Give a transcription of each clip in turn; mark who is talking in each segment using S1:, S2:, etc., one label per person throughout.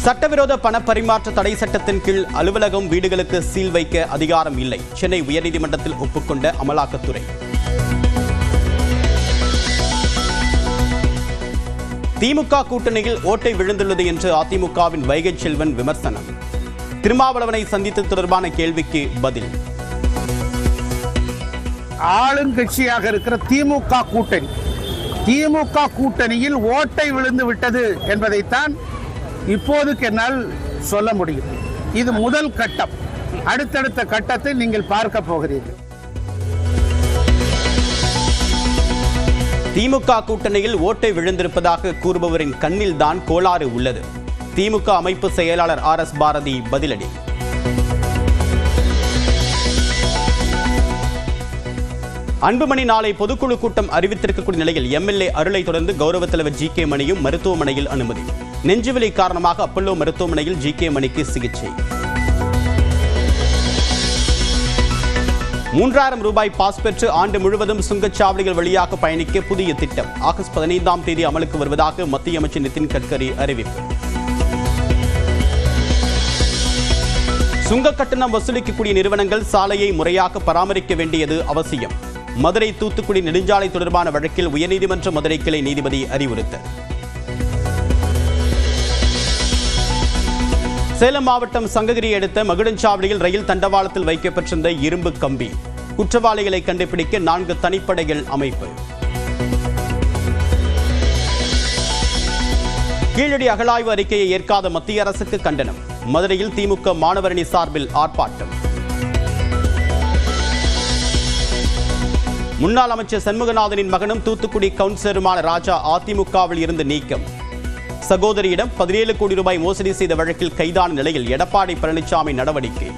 S1: சட்டவிரோத பண பரிமாற்ற தடை சட்டத்தின் கீழ் அலுவலகம், வீடுகளுக்கு சீல் வைக்க அதிகாரம் இல்லை. சென்னை உயர்நீதிமன்றத்தில் ஒப்புக்கொண்ட அமலாக்கத்துறை. திமுக கூட்டணியில் ஓட்டை விழுந்துள்ளது என்று அதிமுகவின் வைகை செல்வன் விமர்சனம். திருமாவளவனை சந்தித்தது தொடர்பான கேள்விக்கு பதில்.
S2: ஆளுங்கட்சியாக இருக்கிற திமுக கூட்டணியில் ஓட்டை விழுந்து விட்டது என்பதைத்தான் இப்போதுக்கு என்னால் சொல்ல முடியும். இது முதல் கட்டம். அடுத்தடுத்த கட்டத்தை நீங்கள் பார்க்க போகிறீர்கள்.
S1: திமுக கூட்டணியில் ஓட்டை விழுந்திருப்பதாக கூறுபவரின் கண்ணில் தான் கோளாறு உள்ளது. திமுக அமைப்பு செயலாளர் RS பாரதி பதிலடி. அன்புமணி நாளை பொதுக்குழு கூட்டம் அறிவித்திருக்கக்கூடிய நிலையில் MLA அருளை தொடர்ந்து கௌரவ தலைவர் GK மணியும் மருத்துவமனையில் அனுமதி. நெஞ்சுவலி காரணமாக அப்பல்லோ மருத்துவமனையில் GK மணிக்கு சிகிச்சை. 3000 ரூபாய் பாஸ் பெற்று ஆண்டு முழுவதும் சுங்கச்சாவடிகள் வழியாக பயணிக்க புதிய திட்டம். ஆகஸ்ட் 15ஆம் தேதி அமலுக்கு வருவதாக மத்திய அமைச்சர் நிதின் கட்கரி அறிவிப்பு. சுங்க கட்டணம் வசூலிக்கக்கூடிய நிறுவனங்கள் சாலையை முறையாக பராமரிக்க வேண்டியது அவசியம். மதுரை தூத்துக்குடி நெடுஞ்சாலை தொடர்பான வழக்கில் உயர்நீதிமன்ற மதுரை கிளை நீதிபதி அறிவுறுத்தல். சேலம் மாவட்டம் சங்ககிரியை அடுத்த மகுடஞ்சாவடியில் ரயில் தண்டவாளத்தில் வைக்கப்பட்டிருந்த இரும்பு கம்பி. குற்றவாளிகளை கண்டுபிடிக்க 4 தனிப்படைகள் அமைப்பு. கீழடி அகழாய்வு அறிக்கையை ஏற்காத மத்திய அரசுக்கு கண்டனம். மதுரையில் திமுக மாணவரணி சார்பில் ஆர்ப்பாட்டம். முன்னாள் அமைச்சர் சண்முகநாதனின் மகனும் தூத்துக்குடி கவுன்சிலருமான ராஜா அதிமுகவில் இருந்து நீக்கம். சகோதரியிடம் 17 கோடி ரூபாய் மோசடி செய்த வழக்கில் கைதான நிலையில் எடப்பாடி பழனிசாமி நடவடிக்கை.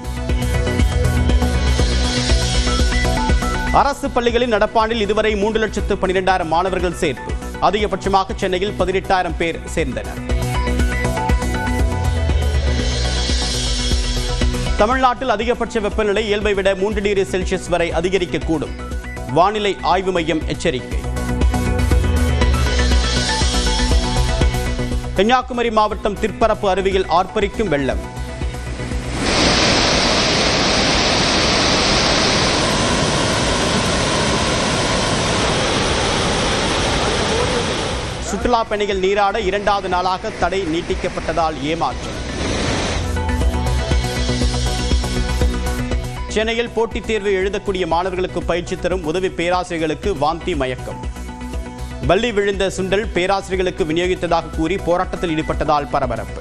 S1: அரசு பள்ளிகளில் நடப்பாண்டில் இதுவரை 3,12,000 மாணவர்கள் சேர்ப்பு. அதிகபட்சமாக சென்னையில் 18,000 பேர் சேர்ந்தனர். தமிழ்நாட்டில் அதிகபட்ச வெப்பநிலை இயல்பை விட 3 டிகிரி செல்சியஸ் வரை அதிகரிக்கக்கூடும். வானிலை ஆய்வு மையம் எச்சரிக்கை. கன்னியாகுமரி மாவட்டம் திற்பரப்பு அருவியில் ஆர்ப்பரிக்கும் வெள்ளம். சுற்றுலா பயணிகள் நீராட 2வது நாளாக தடை நீட்டிக்கப்பட்டதால் ஏமாற்றம். சென்னையில் போட்டித் தேர்வு எழுதக்கூடிய மாணவர்களுக்கு பயிற்சி தரும் உதவி பேராசிரியர்களுக்கு வாந்தி மயக்கம். பள்ளி விழுந்த சுண்டல் பேராசிரியர்களுக்கு விநியோகித்ததாக கூறி போராட்டத்தில் ஈடுபட்டதால் பரபரப்பு.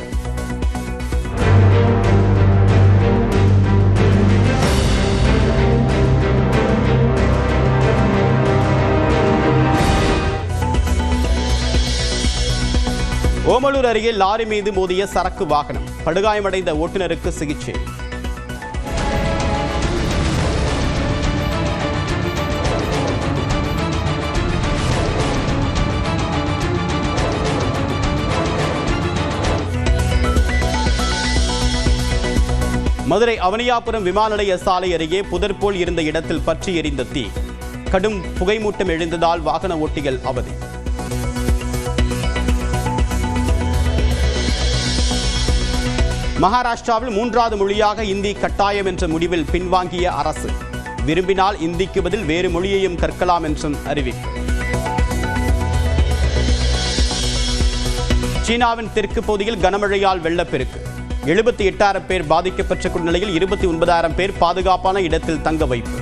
S1: ஓமலூர் அருகே லாரி மீது மோதிய சரக்கு வாகனம். படுகாயமடைந்த ஓட்டுநருக்கு சிகிச்சை. மதுரை அவனியாபுரம் விமான நிலைய சாலை அருகே புதர் போல் இருந்த இடத்தில் பற்றி எரிந்த தீ. கடும் புகைமூட்டம் எழுந்ததால் வாகன ஓட்டிகள் அவதி. மகாராஷ்டிராவில் 3வது மொழியாக இந்தி கட்டாயம் என்ற முடிவில் பின்வாங்கிய அரசு. விரும்பினால் இந்திக்கு பதில் வேறு மொழியையும் கற்கலாம் என்றும் அறிவிப்பு. சீனாவின் தெற்கு பகுதியில் கனமழையால் வெள்ளப்பெருக்கு. 78,000 பேர் பாதிக்கப்பட்ட நிலையில் 29,000 பேர் பாதுகாப்பான இடத்தில் தங்க வைப்பு.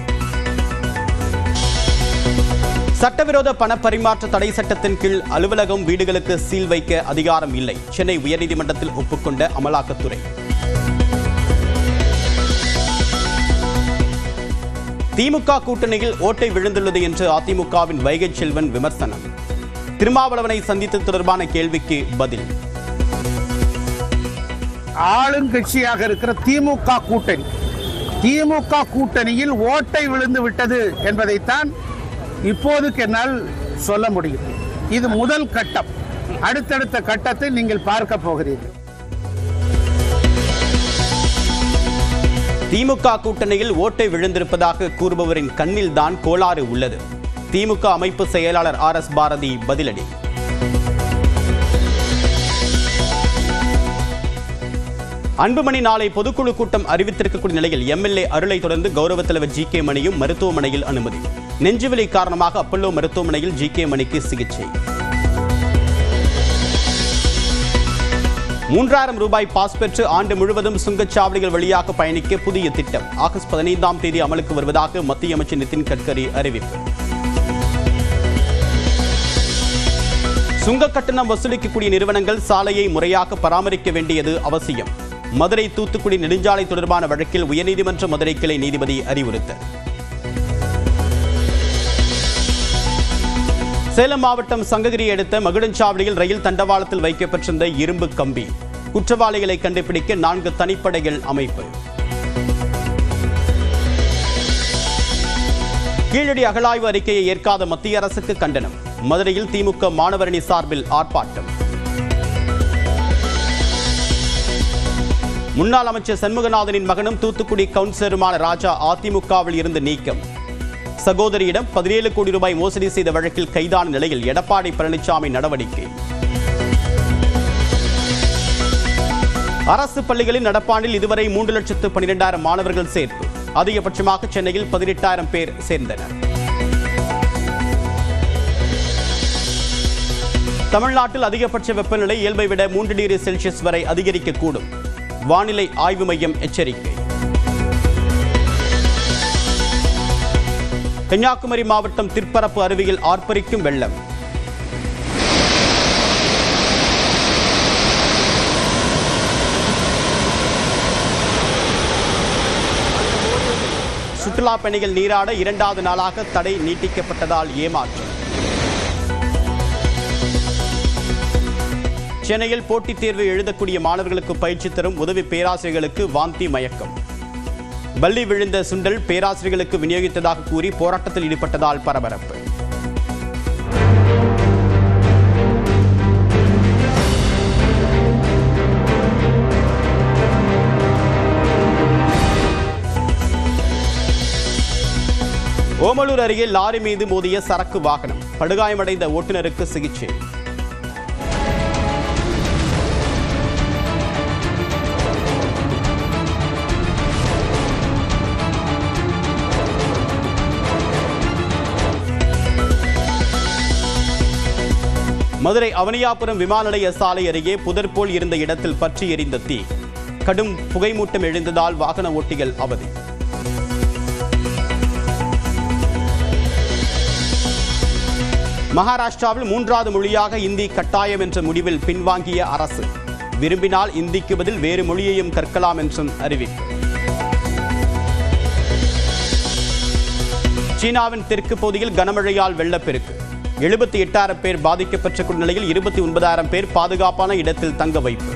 S1: சட்டவிரோத பண பரிமாற்ற தடை சட்டத்தின் கீழ் அலுவலகம், வீடுகளுக்கு சீல் வைக்க அதிகாரம் இல்லை. சென்னை உயர்நீதிமன்றத்தில் ஒப்புக்கொண்ட அமலாக்கத்துறை. திமுக கூட்டணியில் ஓட்டை விழுந்துள்ளது என்று அதிமுகவின் வைகை செல்வன் விமர்சனம். திருமாவளவனை சந்தித்தது தொடர்பான கேள்விக்கு பதில்.
S2: ஆளுங்கட்சியாக இருக்கிற திமுக கூட்டணியில் ஓட்டை விழுந்து விட்டது என்பதைத்தான் இப்போதுக்கு என்னால் சொல்ல முடியும். இது முதல் கட்டம். அடுத்தடுத்த கட்டத்தை நீங்கள் பார்க்க போகிறீர்கள்.
S1: திமுக கூட்டணியில் ஓட்டை விழுந்திருப்பதாக கூறுபவரின் கண்ணில் தான் கோளாறு உள்ளது. திமுக அமைப்பு செயலாளர் RS பாரதி பதிலடி. அன்புமணி நாளை பொதுக்குழு கூட்டம் அறிவித்திருக்கக்கூடிய நிலையில் எம்எல்ஏ அருளை தொடர்ந்து கௌரவ தலைவர் ஜி.கே. மணியும் மருத்துவமனையில் அனுமதி. நெஞ்சுவலி காரணமாக அப்பல்லோ மருத்துவமனையில் ஜி.கே. மணிக்கு சிகிச்சை. 3000 ரூபாய் பாஸ் பெற்று ஆண்டு முழுவதும் சுங்கச்சாவடிகள் வழியாக பயணிக்க புதிய திட்டம் ஆகஸ்ட் 15ஆம் தேதி அமலுக்கு வருவதாக மத்திய அமைச்சர் நிதின் கட்கரி அறிவிப்பு. சுங்க கட்டணம் வசூலிக்கக்கூடிய நிறுவனங்கள் சாலையை முறையாக பராமரிக்க வேண்டியது அவசியம். மதுரை தூத்துக்குடி நெடுஞ்சாலை தொடர்பான வழக்கில் உயர்நீதிமன்ற மதுரை கிளை நீதிபதி அறிவுறுத்தல். சேலம் மாவட்டம் சங்ககிரியை அடுத்த மகுடஞ்சாவடியில் ரயில் தண்டவாளத்தில் வைக்கப்பட்டிருந்த இரும்பு கம்பி. குற்றவாளிகளை கண்டுபிடிக்க 4 தனிப்படைகள் அமைப்பு. கீழடி அகழாய்வு அறிக்கையை ஏற்காத மத்திய அரசுக்கு கண்டனம். மதுரையில் திமுக மாணவரணி சார்பில் ஆர்ப்பாட்டம். முன்னாள் அமைச்சர் சண்முகநாதனின் மகனும் தூத்துக்குடி கவுன்சிலருமான ராஜா அதிமுகவில் இருந்து நீக்கம். சகோதரியிடம் 17 கோடி ரூபாய் மோசடி செய்த வழக்கில் கைதான நிலையில் எடப்பாடி பழனிசாமி நடவடிக்கை. அரசு பள்ளிகளின் நடப்பாண்டில் இதுவரை 3,12,000 மாணவர்கள் சேர்ப்பு. அதிகபட்சமாக சென்னையில் 18,000 பேர் சேர்ந்தனர். தமிழ்நாட்டில் அதிகபட்ச வெப்பநிலை இயல்பை விட 3 டிகிரி செல்சியஸ் வரை அதிகரிக்கக்கூடும். வானிலை ஆய்வு மையம் எச்சரிக்கை. கன்னியாகுமரி மாவட்டம் திற்பரப்பு அருவியில் ஆர்ப்பரிக்கும் வெள்ளம். சுற்றுலா பயணிகள் நீராட 2வது நாளாக தடை நீட்டிக்கப்பட்டதால் ஏமாற்றம். சென்னையில் போட்டித் தேர்வு எழுதக்கூடிய மாணவர்களுக்கு பயிற்சி தரும் உதவி பேராசிரியர்களுக்கு வாந்தி மயக்கம். பள்ளி விழுந்த சுண்டல் பேராசிரியர்களுக்கு விநியோகித்ததாக கூறி போராட்டத்தில் ஈடுபட்டதால் பரபரப்பு. ஓமலூர் அருகே லாரி மீது மோதிய சரக்கு வாகனம். படுகாயமடைந்த ஓட்டுநருக்கு சிகிச்சை. மதுரை அவனியாபுரம் விமான நிலைய சாலை அருகே புதர் போல் இருந்த இடத்தில் பற்றி எரிந்த தீ. கடும் புகைமூட்டம் எழுந்ததால் வாகன ஓட்டிகள் அவதி. மகாராஷ்டிராவில் 3வது மொழியாக இந்தி கட்டாயம் என்ற முடிவில் பின்வாங்கிய அரசு. விரும்பினால் இந்திக்கு பதில் வேறு மொழியையும் கற்கலாம் என்றும் அறிவிப்பு. சீனாவின் தெற்கு பகுதியில் கனமழையால் வெள்ளப்பெருக்கு. 78,000 பேர் பாதிக்கப்பட்ட நிலையில் 29,000 பேர் பாதுகாப்பான இடத்தில் தங்க வைப்பு.